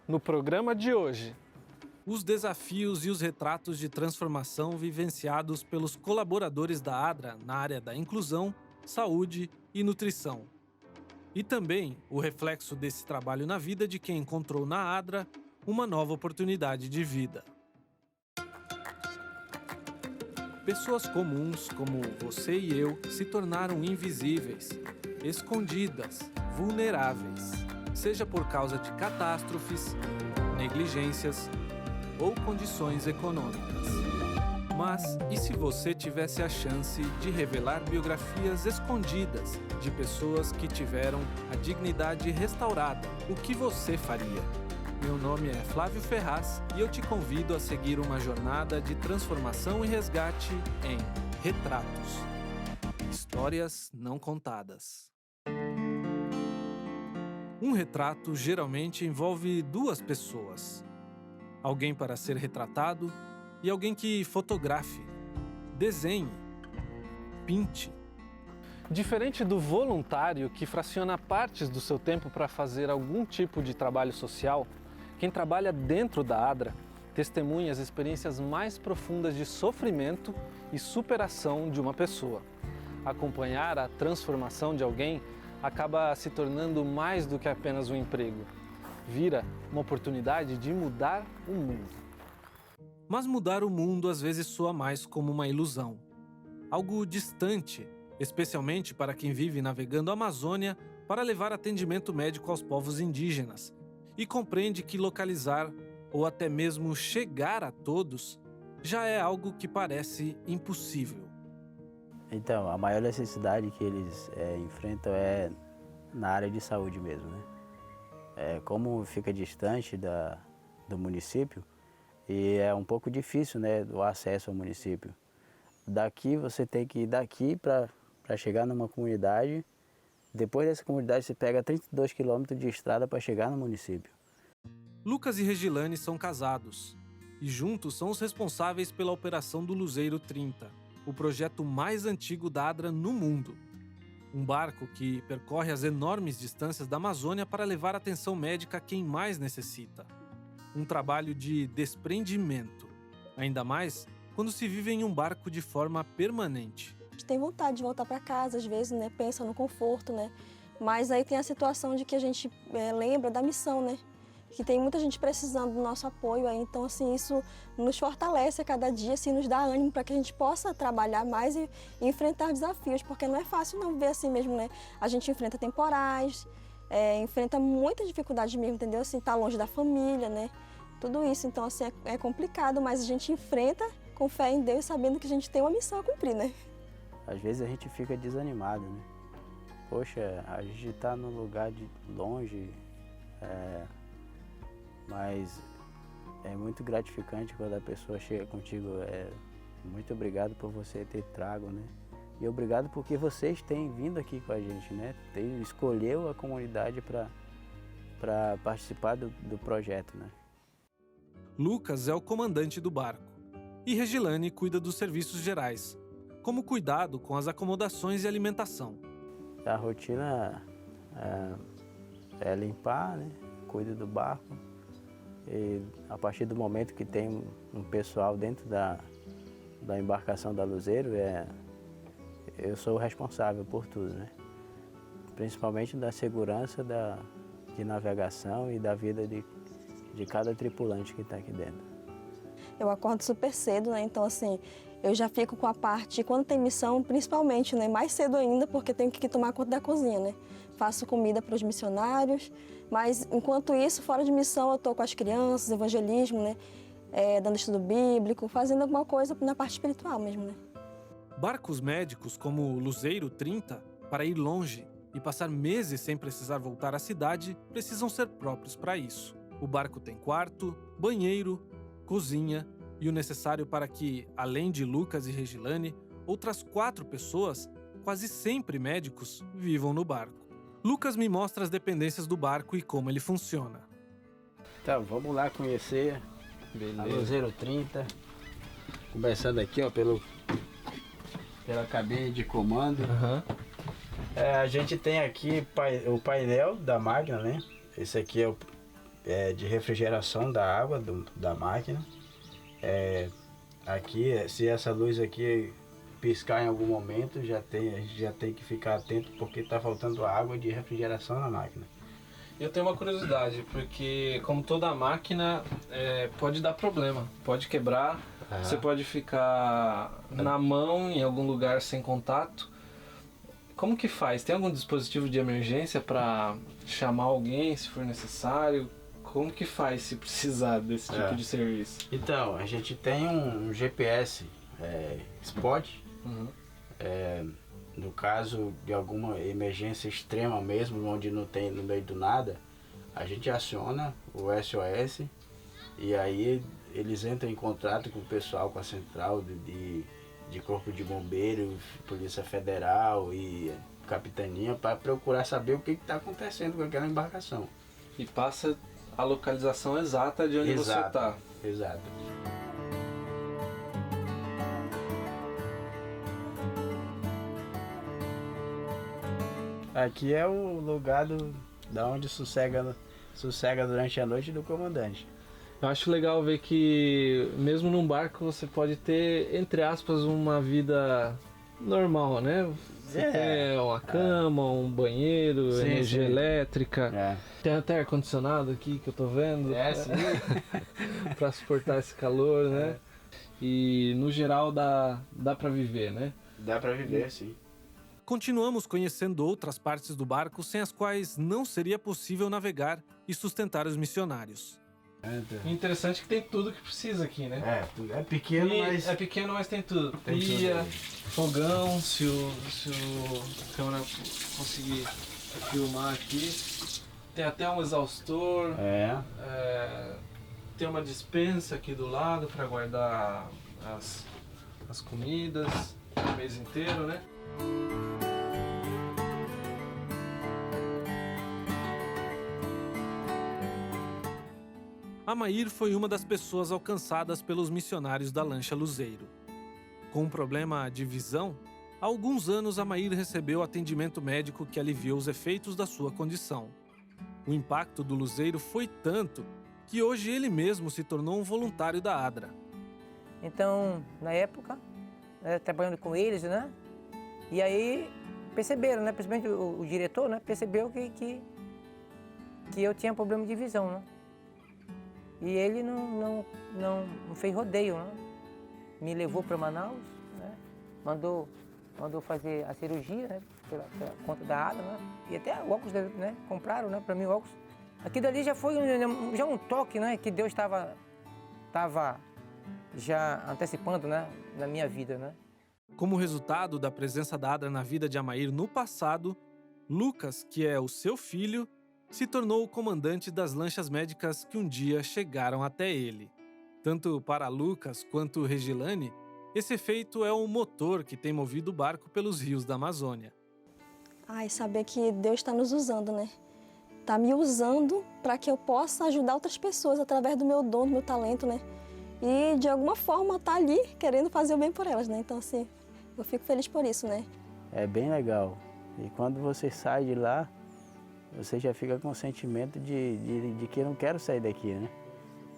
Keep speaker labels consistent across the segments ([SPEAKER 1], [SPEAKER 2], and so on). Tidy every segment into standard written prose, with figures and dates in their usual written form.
[SPEAKER 1] no programa de hoje.
[SPEAKER 2] Os desafios e os retratos de transformação vivenciados pelos colaboradores da ADRA na área da inclusão, saúde e nutrição. E também o reflexo desse trabalho na vida de quem encontrou na ADRA uma nova oportunidade de vida. Pessoas comuns como você e eu se tornaram invisíveis, escondidas, vulneráveis, seja por causa de catástrofes, negligências ou condições econômicas. Mas e se você tivesse a chance de revelar biografias escondidas de pessoas que tiveram a dignidade restaurada? O que você faria? Meu nome é Flávio Ferraz e eu te convido a seguir uma jornada de transformação e resgate em Retratos. Histórias não contadas. Um retrato geralmente envolve duas pessoas. Alguém para ser retratado e alguém que fotografe, desenhe, pinte.
[SPEAKER 1] Diferente do voluntário que fraciona partes do seu tempo para fazer algum tipo de trabalho social, quem trabalha dentro da ADRA testemunha as experiências mais profundas de sofrimento e superação de uma pessoa. Acompanhar a transformação de alguém acaba se tornando mais do que apenas um emprego. Vira uma oportunidade de mudar o mundo.
[SPEAKER 2] Mas mudar o mundo às vezes soa mais como uma ilusão. Algo distante, especialmente para quem vive navegando a Amazônia para levar atendimento médico aos povos indígenas e compreende que localizar ou até mesmo chegar a todos já é algo que parece impossível.
[SPEAKER 3] Então, a maior necessidade que eles enfrentam é na área de saúde mesmo, né? Como fica distante do município, e é um pouco difícil, né, o acesso ao município. Daqui você tem que ir daqui para chegar numa comunidade. Depois dessa comunidade você pega 32 quilômetros de estrada para chegar no município.
[SPEAKER 2] Lucas e Regilane são casados e juntos são os responsáveis pela operação do Luzeiro 30, o projeto mais antigo da ADRA no mundo. Um barco que percorre as enormes distâncias da Amazônia para levar atenção médica a quem mais necessita. Um trabalho de desprendimento, ainda mais quando se vive em um barco de forma permanente.
[SPEAKER 4] A gente tem vontade de voltar para casa, às vezes, né? Pensa no conforto, né? Mas aí tem a situação de que a gente lembra da missão, né? Que tem muita gente precisando do nosso apoio aí, então assim, isso nos fortalece a cada dia, assim, nos dá ânimo para que a gente possa trabalhar mais e enfrentar desafios, porque não é fácil não ver assim mesmo, né? A gente enfrenta temporais, enfrenta muita dificuldade mesmo, entendeu? Assim, tá longe da família, né? Tudo isso, então assim, é complicado, mas a gente enfrenta com fé em Deus, sabendo que a gente tem uma missão a cumprir, né?
[SPEAKER 3] Às vezes a gente fica desanimado, né? Poxa, a gente está num lugar de longe, mas é muito gratificante quando a pessoa chega contigo. Muito obrigado por você ter trago, né? E obrigado porque vocês têm vindo aqui com a gente, né? Escolheu a comunidade para participar do projeto, né?
[SPEAKER 2] Lucas é o comandante do barco e Regilane cuida dos serviços gerais, como cuidado com as acomodações e alimentação.
[SPEAKER 3] A rotina é limpar, né? Cuido do barco. E a partir do momento que tem um pessoal dentro da embarcação da Luzeiro, eu sou o responsável por tudo, né? Principalmente da segurança de navegação e da vida de cada tripulante que está aqui dentro.
[SPEAKER 4] Eu acordo super cedo, né? Então assim, eu já fico com a parte, quando tem missão, principalmente, né? Mais cedo ainda, porque tenho que tomar conta da cozinha, né? Faço comida para os missionários, mas enquanto isso, fora de missão, eu estou com as crianças, evangelismo, né? Dando estudo bíblico, fazendo alguma coisa na parte espiritual mesmo, né?
[SPEAKER 2] Barcos médicos como o Luzeiro 30, para ir longe e passar meses sem precisar voltar à cidade, precisam ser próprios para isso. O barco tem quarto, banheiro, cozinha e o necessário para que, além de Lucas e Regilane, outras 4 pessoas, quase sempre médicos, vivam no barco. Lucas me mostra as dependências do barco e como ele funciona.
[SPEAKER 3] Então, vamos lá conhecer a Luzeiro 30. Começando aqui, ó, pela cabine de comando. A gente tem aqui o painel da máquina, né? Esse aqui é de refrigeração da água da máquina. Aqui, se essa luz aqui piscar em algum momento, a gente já tem que ficar atento porque está faltando água de refrigeração na máquina.
[SPEAKER 1] Eu tenho uma curiosidade, porque como toda máquina, pode dar problema, pode quebrar, você pode ficar na mão em algum lugar sem contato. Como que faz? Tem algum dispositivo de emergência para chamar alguém se for necessário? Como que faz se precisar desse tipo de serviço?
[SPEAKER 3] Então, a gente tem um GPS spot. No caso de alguma emergência extrema mesmo, onde não tem no meio do nada, a gente aciona o SOS e aí eles entram em contato com o pessoal, com a central de Corpo de Bombeiros, Polícia Federal e Capitania para procurar saber o que está acontecendo com aquela embarcação.
[SPEAKER 1] E passa a localização exata de onde você está.
[SPEAKER 3] Exato. Aqui é o lugar da onde sossega durante a noite do comandante.
[SPEAKER 1] Eu acho legal ver que mesmo num barco você pode ter, entre aspas, uma vida normal, né? Você tem uma cama, um banheiro, energia elétrica. Tem até ar-condicionado aqui que eu tô vendo.
[SPEAKER 3] Sim.
[SPEAKER 1] Pra suportar esse calor, né? E no geral dá pra viver, né?
[SPEAKER 3] Dá pra viver, sim.
[SPEAKER 2] Continuamos conhecendo outras partes do barco sem as quais não seria possível navegar e sustentar os missionários.
[SPEAKER 1] O interessante é que tem tudo que precisa aqui, né?
[SPEAKER 3] É pequeno, mas...
[SPEAKER 1] É pequeno, mas tem tudo.
[SPEAKER 3] Tem
[SPEAKER 1] Pia,
[SPEAKER 3] tudo.
[SPEAKER 1] fogão, se o câmera conseguir filmar aqui. Tem até um exaustor. Tem uma despensa aqui do lado para guardar as comidas o mês inteiro, né?
[SPEAKER 2] Amair foi uma das pessoas alcançadas pelos missionários da lancha Luzeiro. Com um problema de visão, há alguns anos Amair recebeu atendimento médico que aliviou os efeitos da sua condição. O impacto do Luzeiro foi tanto que hoje ele mesmo se tornou um voluntário da ADRA.
[SPEAKER 5] Então, na época, trabalhando com eles, né? E aí perceberam, né? Principalmente o diretor, né? Percebeu que eu tinha problema de visão, né? E ele não fez rodeio, né? Me levou para Manaus, né? Mandou fazer a cirurgia, né? Pela conta da ADA, né? E até óculos, né? Compraram, né? Para mim óculos. Aquilo dali já foi um toque, né? Que Deus estava já antecipando, né? Na minha vida, né?
[SPEAKER 2] Como resultado da presença da ADRA na vida de Amair no passado, Lucas, que é o seu filho, se tornou o comandante das lanchas médicas que um dia chegaram até ele. Tanto para Lucas quanto Regilane, esse feito é o motor que tem movido o barco pelos rios da Amazônia.
[SPEAKER 4] Saber que Deus está nos usando, né? Está me usando para que eu possa ajudar outras pessoas através do meu dom, do meu talento, né? E de alguma forma tá ali querendo fazer o bem por elas, né? Então assim, eu fico feliz por isso, né?
[SPEAKER 3] É bem legal. E quando você sai de lá, você já fica com o sentimento de que eu não quero sair daqui, né?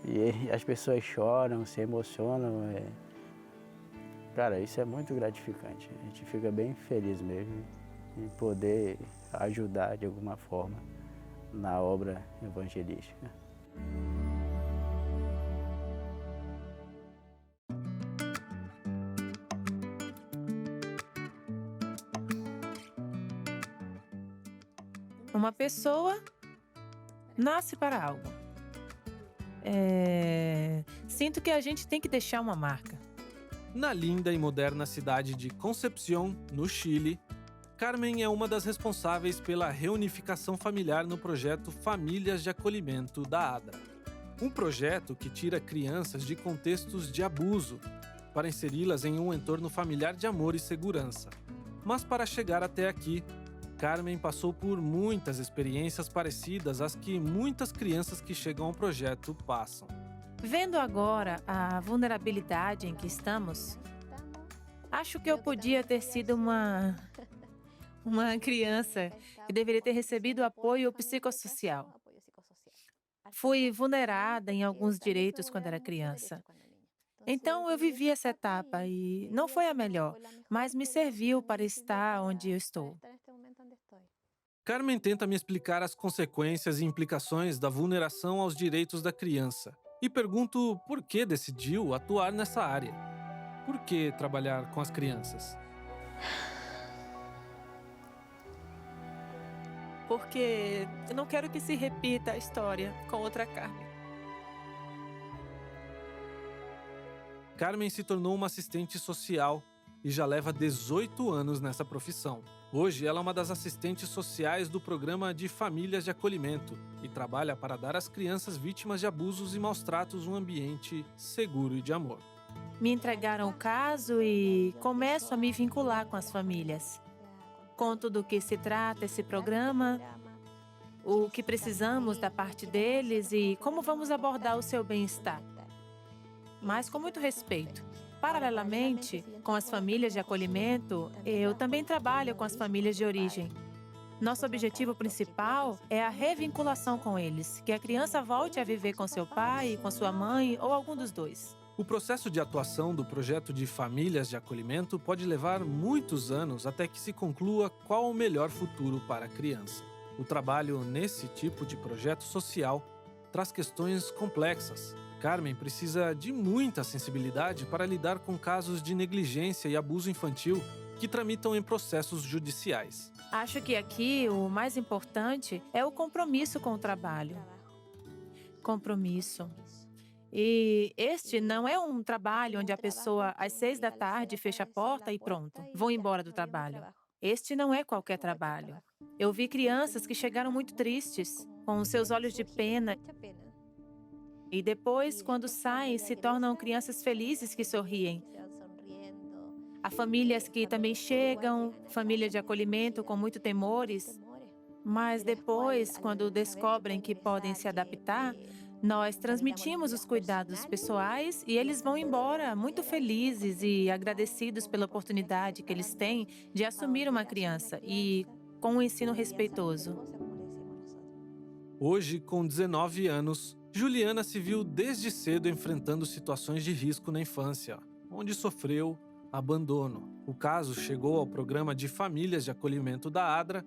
[SPEAKER 3] E as pessoas choram, se emocionam. Cara, isso é muito gratificante. A gente fica bem feliz mesmo em poder ajudar de alguma forma na obra evangelística.
[SPEAKER 6] Uma pessoa nasce para algo. Sinto que a gente tem que deixar uma marca.
[SPEAKER 2] Na linda e moderna cidade de Concepción, no Chile, Carmen é uma das responsáveis pela reunificação familiar no projeto Famílias de Acolhimento da ADRA. Um projeto que tira crianças de contextos de abuso para inseri-las em um entorno familiar de amor e segurança. Mas para chegar até aqui, Carmen passou por muitas experiências parecidas às que muitas crianças que chegam ao projeto passam.
[SPEAKER 6] Vendo agora a vulnerabilidade em que estamos, acho que eu podia ter sido uma criança que deveria ter recebido apoio psicossocial. Fui vulnerada em alguns direitos quando era criança. Então, eu vivi essa etapa e não foi a melhor, mas me serviu para estar onde eu estou.
[SPEAKER 1] Carmen tenta me explicar as consequências e implicações da vulneração aos direitos da criança e pergunto por que decidiu atuar nessa área. Por que trabalhar com as crianças?
[SPEAKER 6] Porque eu não quero que se repita a história com outra Carmen.
[SPEAKER 1] Carmen se tornou uma assistente social e já leva 18 anos nessa profissão. Hoje, ela é uma das assistentes sociais do programa de famílias de acolhimento e trabalha para dar às crianças vítimas de abusos e maus-tratos um ambiente seguro e de amor.
[SPEAKER 6] Me entregaram o caso e começo a me vincular com as famílias. Conto do que se trata esse programa, o que precisamos da parte deles e como vamos abordar o seu bem-estar. Mas com muito respeito. Paralelamente, com as famílias de acolhimento, eu também trabalho com as famílias de origem. Nosso objetivo principal é a revinculação com eles, que a criança volte a viver com seu pai, com sua mãe ou algum dos dois.
[SPEAKER 1] O processo de atuação do projeto de famílias de acolhimento pode levar muitos anos até que se conclua qual o melhor futuro para a criança. O trabalho nesse tipo de projeto social traz questões complexas. Carmen precisa de muita sensibilidade para lidar com casos de negligência e abuso infantil que tramitam em processos judiciais.
[SPEAKER 6] Acho que aqui o mais importante é o compromisso com o trabalho. Compromisso. E este não é um trabalho onde a pessoa, às 6 da tarde, fecha a porta e pronto, vou embora do trabalho. Este não é qualquer trabalho. Eu vi crianças que chegaram muito tristes, com seus olhos de pena. E depois, quando saem, se tornam crianças felizes que sorriem. Há famílias que também chegam, família de acolhimento com muito temores, mas depois, quando descobrem que podem se adaptar, nós transmitimos os cuidados pessoais e eles vão embora muito felizes e agradecidos pela oportunidade que eles têm de assumir uma criança e com um ensino respeitoso.
[SPEAKER 1] Hoje, com 19 anos, Juliana se viu desde cedo enfrentando situações de risco na infância, onde sofreu abandono. O caso chegou ao programa de famílias de acolhimento da ADRA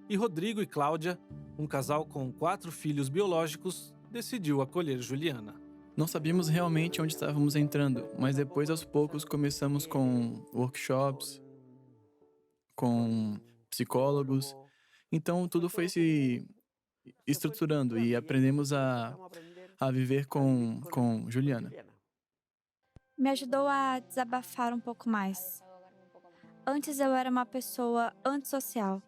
[SPEAKER 1] e Rodrigo e Cláudia, um casal com 4 filhos biológicos, decidiu acolher Juliana.
[SPEAKER 7] Não sabíamos realmente onde estávamos entrando, mas depois, aos poucos, começamos com workshops, com psicólogos. Então, tudo foi se estruturando e aprendemos a viver com Juliana.
[SPEAKER 8] Me ajudou a desabafar um pouco mais. Antes eu era uma pessoa antissocial,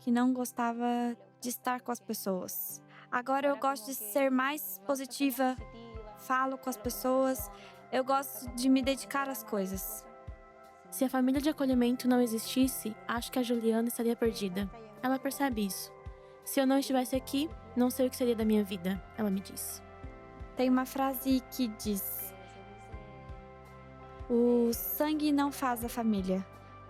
[SPEAKER 8] que não gostava de estar com as pessoas. Agora eu gosto de ser mais positiva, falo com as pessoas, eu gosto de me dedicar às coisas.
[SPEAKER 9] Se a família de acolhimento não existisse, acho que a Juliana estaria perdida. Ela percebe isso. Se eu não estivesse aqui, não sei o que seria da minha vida, ela me disse.
[SPEAKER 8] Tem uma frase que diz: o sangue não faz a família,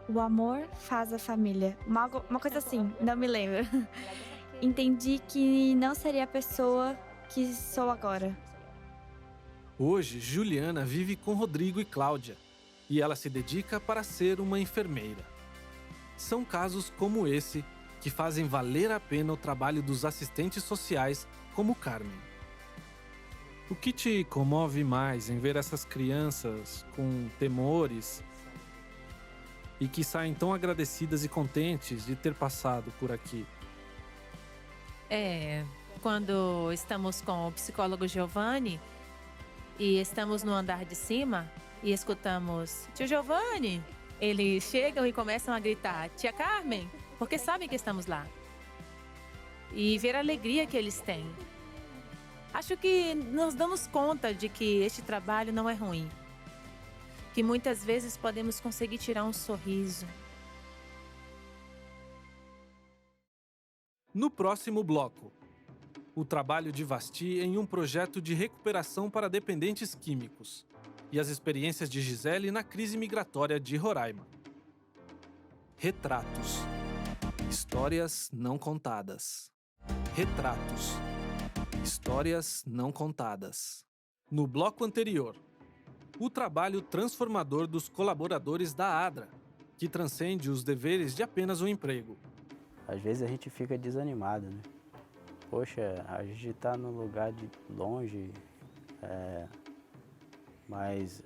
[SPEAKER 8] o amor faz a família. Uma coisa assim, não me lembro. Entendi que não seria a pessoa que sou agora.
[SPEAKER 1] Hoje, Juliana vive com Rodrigo e Cláudia e ela se dedica para ser uma enfermeira. São casos como esse que fazem valer a pena o trabalho dos assistentes sociais como Carmen. O que te comove mais em ver essas crianças com temores e que saem tão agradecidas e contentes de ter passado por aqui?
[SPEAKER 6] Quando estamos com o psicólogo Giovanni e estamos no andar de cima e escutamos Tio Giovanni, eles chegam e começam a gritar Tia Carmen, porque sabem que estamos lá. E ver a alegria que eles têm. Acho que nos damos conta de que este trabalho não é ruim. Que muitas vezes podemos conseguir tirar um sorriso.
[SPEAKER 1] No próximo bloco, o trabalho de Vasti em um projeto de recuperação para dependentes químicos e as experiências de Gisele na crise migratória de Roraima. Retratos. Histórias não contadas. Retratos.
[SPEAKER 2] Histórias não contadas. No bloco anterior, o trabalho transformador dos colaboradores da ADRA, que transcende os deveres de apenas um emprego.
[SPEAKER 3] Às vezes a gente fica desanimado, né? Poxa, a gente está num lugar de longe, mas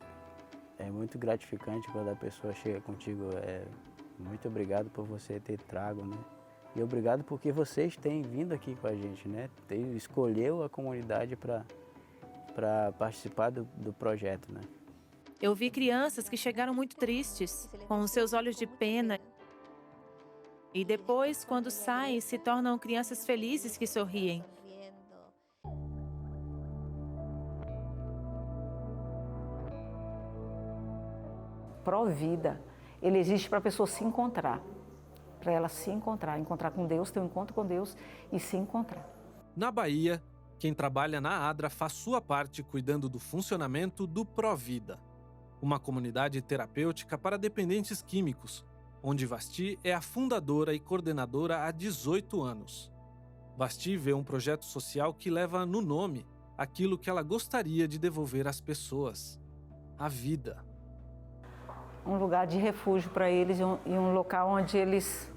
[SPEAKER 3] é muito gratificante quando a pessoa chega contigo. Muito obrigado por você ter trago, né? E obrigado porque vocês têm vindo aqui com a gente, né? Escolheu a comunidade para participar do projeto, né?
[SPEAKER 6] Eu vi crianças que chegaram muito tristes, com os seus olhos de pena. E depois, quando saem, se tornam crianças felizes que sorriem.
[SPEAKER 10] Provida, ele existe para a pessoa se encontrar, para ela se encontrar com Deus, ter um encontro com Deus e se encontrar.
[SPEAKER 2] Na Bahia, quem trabalha na ADRA faz sua parte cuidando do funcionamento do Provida, uma comunidade terapêutica para dependentes químicos, onde Vasti é a fundadora e coordenadora há 18 anos. Vasti vê um projeto social que leva no nome aquilo que ela gostaria de devolver às pessoas: a vida.
[SPEAKER 10] Um lugar de refúgio para eles e um local onde eles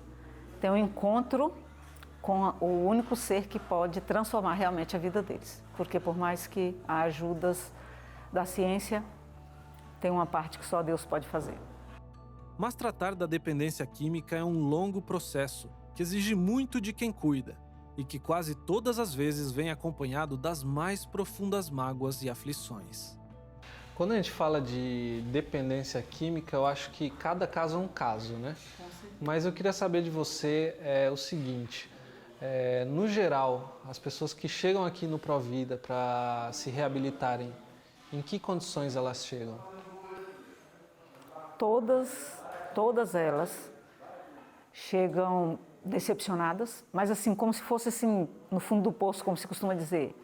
[SPEAKER 10] têm um encontro com o único ser que pode transformar realmente a vida deles. Porque por mais que há ajudas da ciência, tem uma parte que só Deus pode fazer.
[SPEAKER 2] Mas tratar da dependência química é um longo processo que exige muito de quem cuida e que quase todas as vezes vem acompanhado das mais profundas mágoas e aflições.
[SPEAKER 1] Quando a gente fala de dependência química, eu acho que cada caso é um caso, né? Mas eu queria saber de você o seguinte: no geral, as pessoas que chegam aqui no Provida para se reabilitarem, em que condições elas chegam?
[SPEAKER 10] Todas elas chegam decepcionadas, mas assim, como se fosse assim, no fundo do poço, como se costuma dizer,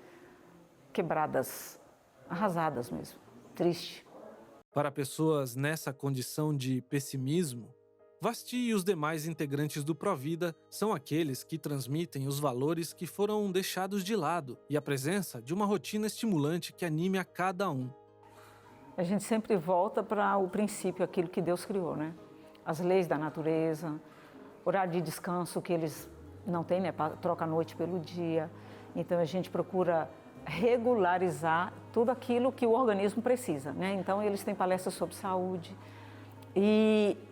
[SPEAKER 10] quebradas, arrasadas mesmo, triste.
[SPEAKER 2] Para pessoas nessa condição de pessimismo, Vasti e os demais integrantes do Provida são aqueles que transmitem os valores que foram deixados de lado e a presença de uma rotina estimulante que anime a cada um.
[SPEAKER 10] A gente sempre volta para o princípio, aquilo que Deus criou, né? As leis da natureza, horário de descanso que eles não têm, né? Troca a noite pelo dia. Então a gente procura regularizar tudo aquilo que o organismo precisa, né? Então eles têm palestras sobre saúde.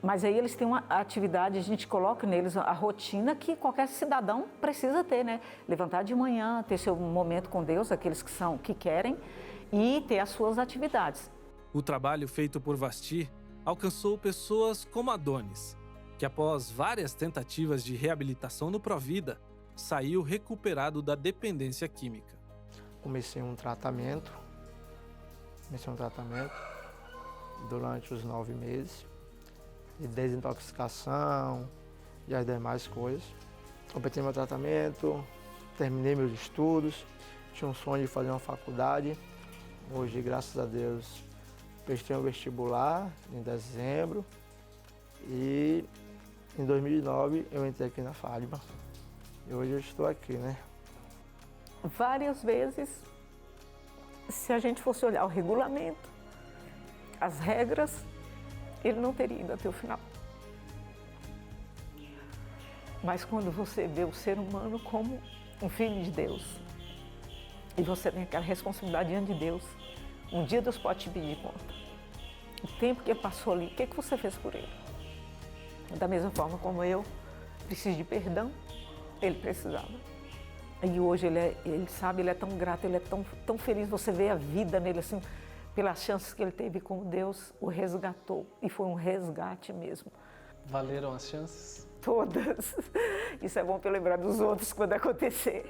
[SPEAKER 10] Mas aí eles têm uma atividade, a gente coloca neles a rotina que qualquer cidadão precisa ter, né? Levantar de manhã, ter seu momento com Deus, aqueles que querem, e ter as suas atividades.
[SPEAKER 2] O trabalho feito por Vasti alcançou pessoas como Adonis, que após várias tentativas de reabilitação no Provida, saiu recuperado da dependência química.
[SPEAKER 11] Comecei um tratamento durante os 9 meses, de desintoxicação e as demais coisas. Completei meu tratamento, terminei meus estudos, tinha um sonho de fazer uma faculdade. Hoje, graças a Deus, prestei um vestibular em dezembro e em 2009 eu entrei aqui na FADBA. E hoje eu estou aqui, né?
[SPEAKER 10] Várias vezes, se a gente fosse olhar o regulamento, as regras, ele não teria ido até o final. Mas quando você vê o ser humano como um filho de Deus, e você tem aquela responsabilidade diante de Deus, um dia Deus pode te pedir conta. O tempo que ele passou ali, o que você fez por ele? Da mesma forma como eu preciso de perdão, ele precisava. E hoje ele sabe, ele é tão grato, ele é tão feliz, você vê a vida nele assim, pelas chances que ele teve com Deus, o resgatou. E foi um resgate mesmo.
[SPEAKER 1] Valeram as chances?
[SPEAKER 10] Todas. Isso é bom para eu lembrar dos outros quando acontecer.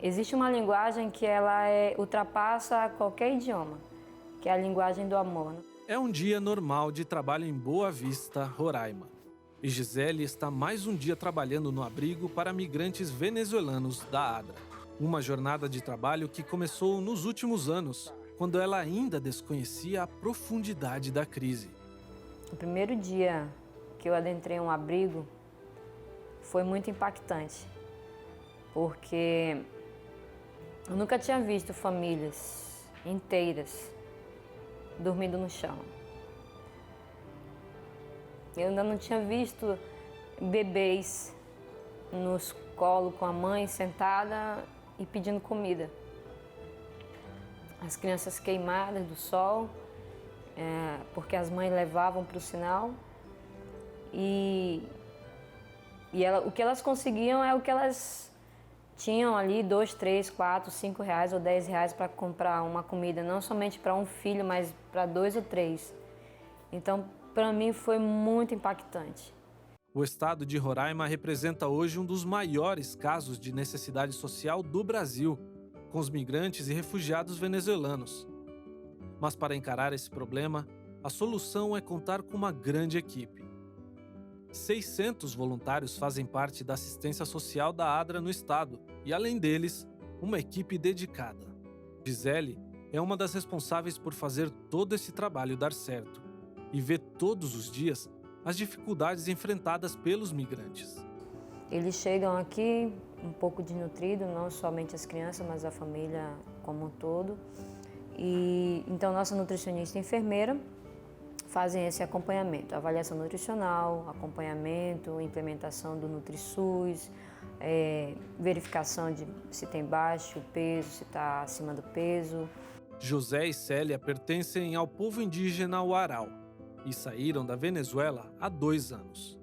[SPEAKER 12] Existe uma linguagem que ela ultrapassa qualquer idioma, que é a linguagem do amor.
[SPEAKER 2] É um dia normal de trabalho em Boa Vista, Roraima. E Gisele está mais um dia trabalhando no abrigo para migrantes venezuelanos da ADRA. Uma jornada de trabalho que começou nos últimos anos, quando ela ainda desconhecia a profundidade da crise.
[SPEAKER 12] O primeiro dia que eu adentrei um abrigo foi muito impactante, porque eu nunca tinha visto famílias inteiras dormindo no chão. Eu ainda não tinha visto bebês nos colos com a mãe sentada e pedindo comida. As crianças queimadas do sol, porque as mães levavam para o sinal. O que elas conseguiam é o que elas tinham ali, 2, 3, 4, 5 reais ou 10 reais para comprar uma comida, não somente para um filho, mas para 2 ou 3. Então, para mim foi muito impactante.
[SPEAKER 2] O estado de Roraima representa hoje um dos maiores casos de necessidade social do Brasil, com os migrantes e refugiados venezuelanos. Mas para encarar esse problema, a solução é contar com uma grande equipe. 600 voluntários fazem parte da assistência social da ADRA no estado e, além deles, uma equipe dedicada. Gisele é uma das responsáveis por fazer todo esse trabalho dar certo e vê todos os dias as dificuldades enfrentadas pelos migrantes.
[SPEAKER 12] Eles chegam aqui um pouco desnutridos, não somente as crianças, mas a família como um todo. E então nossa nutricionista e enfermeira fazem esse acompanhamento, avaliação nutricional, acompanhamento, implementação do NutriSUS, verificação de se tem baixo peso, se está acima do peso.
[SPEAKER 2] José e Célia pertencem ao povo indígena Uarau e saíram da Venezuela há 2 anos.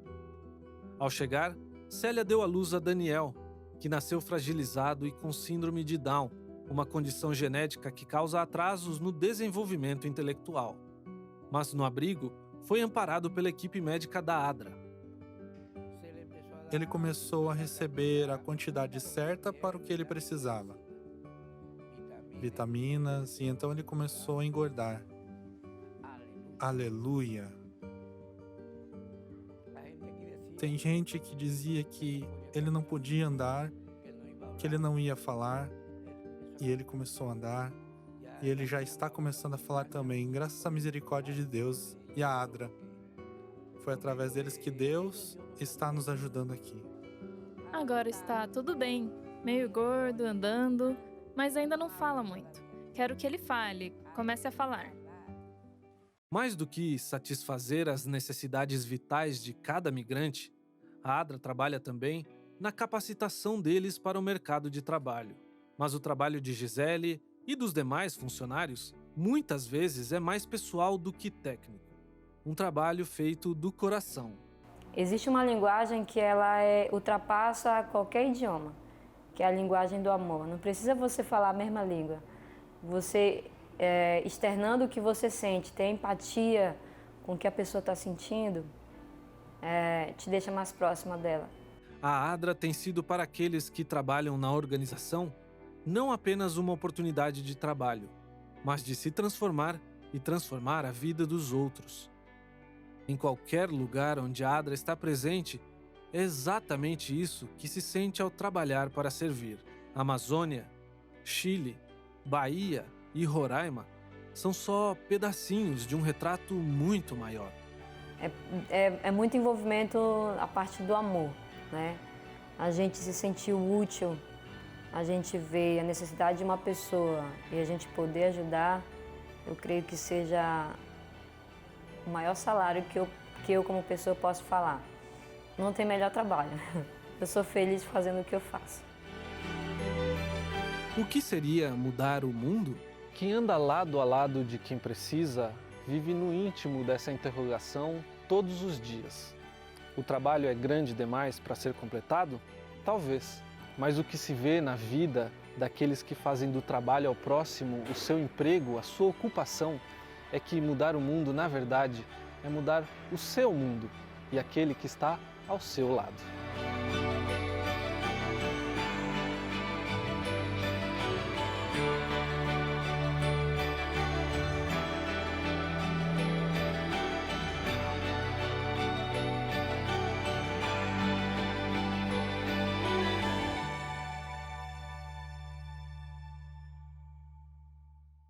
[SPEAKER 2] Ao chegar, Célia deu à luz a Daniel, que nasceu fragilizado e com síndrome de Down, uma condição genética que causa atrasos no desenvolvimento intelectual. Mas no abrigo, foi amparado pela equipe médica da ADRA.
[SPEAKER 13] Ele começou a receber a quantidade certa para o que ele precisava. Vitaminas, e então ele começou a engordar. Aleluia! Tem gente que dizia que ele não podia andar, que ele não ia falar, e ele começou a andar, e ele já está começando a falar também, graças à misericórdia de Deus e à ADRA. Foi através deles que Deus está nos ajudando aqui.
[SPEAKER 9] Agora está tudo bem, meio gordo, andando, mas ainda não fala muito. Quero que ele fale, comece a falar.
[SPEAKER 2] Mais do que satisfazer as necessidades vitais de cada migrante, a ADRA trabalha também na capacitação deles para o mercado de trabalho. Mas o trabalho de Gisele e dos demais funcionários muitas vezes é mais pessoal do que técnico. Um trabalho feito do coração.
[SPEAKER 12] Existe uma linguagem que ela ultrapassa qualquer idioma, que é a linguagem do amor. Não precisa você falar a mesma língua. Você externando o que você sente, ter empatia com o que a pessoa está sentindo, te deixa mais próxima dela.
[SPEAKER 2] A ADRA tem sido para aqueles que trabalham na organização não apenas uma oportunidade de trabalho, mas de se transformar e transformar a vida dos outros. Em qualquer lugar onde a ADRA está presente, é exatamente isso que se sente ao trabalhar para servir. Amazônia, Chile, Bahia e Roraima são só pedacinhos de um retrato muito maior.
[SPEAKER 12] É muito envolvimento a parte do amor, né? A gente se sentiu útil, a gente vê a necessidade de uma pessoa e a gente poder ajudar, eu creio que seja o maior salário que eu como pessoa posso falar. Não tem melhor trabalho. Eu sou feliz fazendo o que eu faço.
[SPEAKER 2] O que seria mudar o mundo?
[SPEAKER 1] Quem anda lado a lado de quem precisa vive no íntimo dessa interrogação todos os dias. O trabalho é grande demais para ser completado? Talvez. Mas o que se vê na vida daqueles que fazem do trabalho ao próximo o seu emprego, a sua ocupação, é que mudar o mundo, na verdade, é mudar o seu mundo e aquele que está ao seu lado.